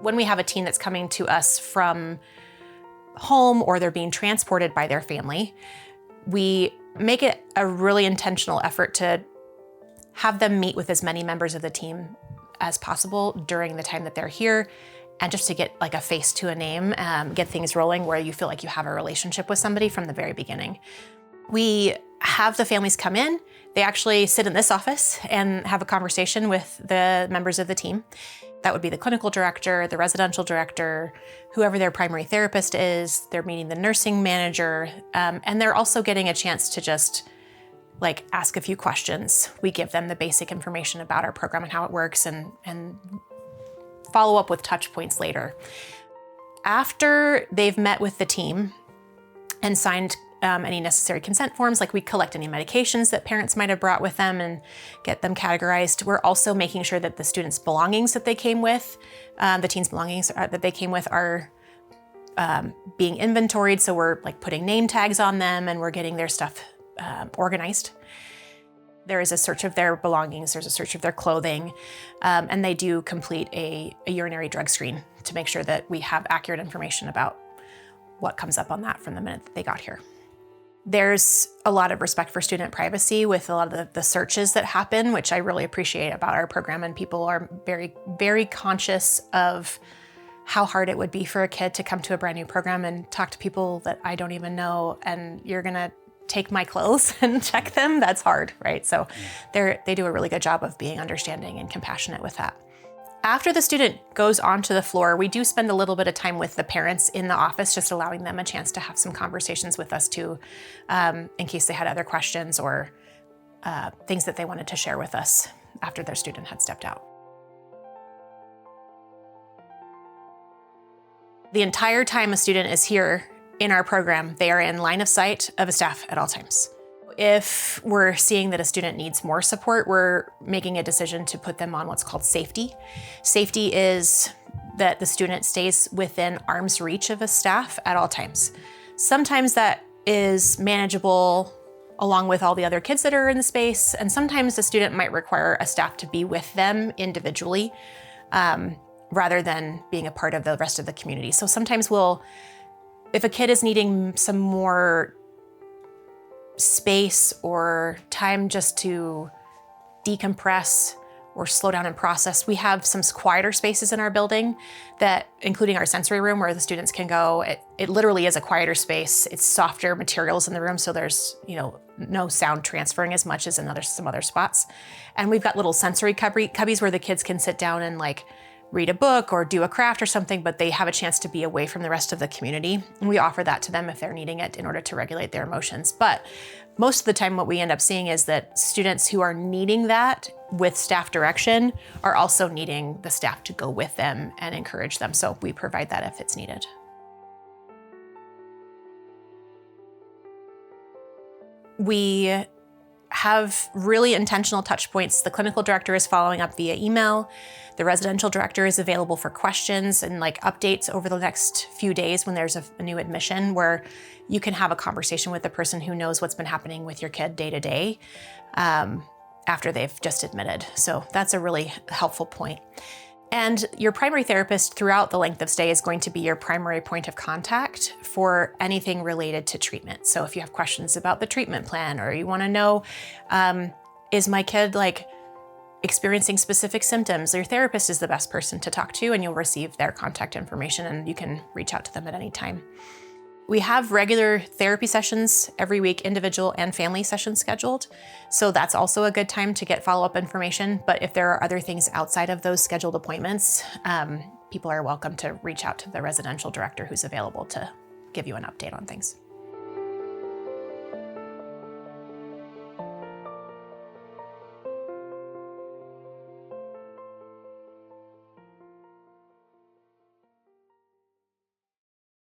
When we have a teen that's coming to us from home or they're being transported by their family, we make it a really intentional effort to have them meet with as many members of the team as possible during the time that they're here, and just to get like a face to a name, get things rolling where you feel like you have a relationship with somebody from the very beginning. We have the families come in. They actually sit in this office and have a conversation with the members of the team. That would be the clinical director, the residential director, whoever their primary therapist is. They're meeting the nursing manager, and they're also getting a chance to just like ask a few questions. We give them the basic information about our program and how it works, and follow up with touch points later. After they've met with the team and signed any necessary consent forms, like we collect any medications that parents might have brought with them and get them categorized. We're also making sure that the students' belongings that they came with, the teens' belongings that they came with are being inventoried. So we're like putting name tags on them and we're getting their stuff organized. There is a search of their belongings, there's a search of their clothing, and they do complete a urinary drug screen to make sure that we have accurate information about what comes up on that from the minute that they got here. There's a lot of respect for student privacy with a lot of the searches that happen, which I really appreciate about our program, and people are very, very conscious of how hard it would be for a kid to come to a brand new program and talk to people that I don't even know, and you're gonna take my clothes and check them. That's hard, right? So they do a really good job of being understanding and compassionate with that. After the student goes onto the floor, we do spend a little bit of time with the parents in the office, just allowing them a chance to have some conversations with us too, in case they had other questions or things that they wanted to share with us after their student had stepped out. The entire time a student is here in our program, they are in line of sight of a staff at all times. If we're seeing that a student needs more support, we're making a decision to put them on what's called safety. Safety is that the student stays within arm's reach of a staff at all times. Sometimes that is manageable along with all the other kids that are in the space, and sometimes the student might require a staff to be with them individually, rather than being a part of the rest of the community. So sometimes if a kid is needing some more space or time just to decompress or slow down and process, we have some quieter spaces in our building, that including our sensory room where the students can go. It literally is a quieter space. It's softer materials in the room, so there's no sound transferring as much as in some other spots. And we've got little sensory cubbies where the kids can sit down and like read a book or do a craft or something, but they have a chance to be away from the rest of the community. And we offer that to them if they're needing it in order to regulate their emotions. But most of the time what we end up seeing is that students who are needing that with staff direction are also needing the staff to go with them and encourage them. So we provide that if it's needed. We have really intentional touch points. The clinical director is following up via email. The residential director is available for questions and like updates over the next few days when there's a new admission, where you can have a conversation with the person who knows what's been happening with your kid day to day after they've just admitted. So that's a really helpful point. And your primary therapist throughout the length of stay is going to be your primary point of contact for anything related to treatment. So if you have questions about the treatment plan, or you want to know, is my kid like experiencing specific symptoms, your therapist is the best person to talk to, and you'll receive their contact information and you can reach out to them at any time. We have regular therapy sessions every week, individual and family sessions scheduled. So that's also a good time to get follow-up information. But if there are other things outside of those scheduled appointments, people are welcome to reach out to the residential director who's available to give you an update on things.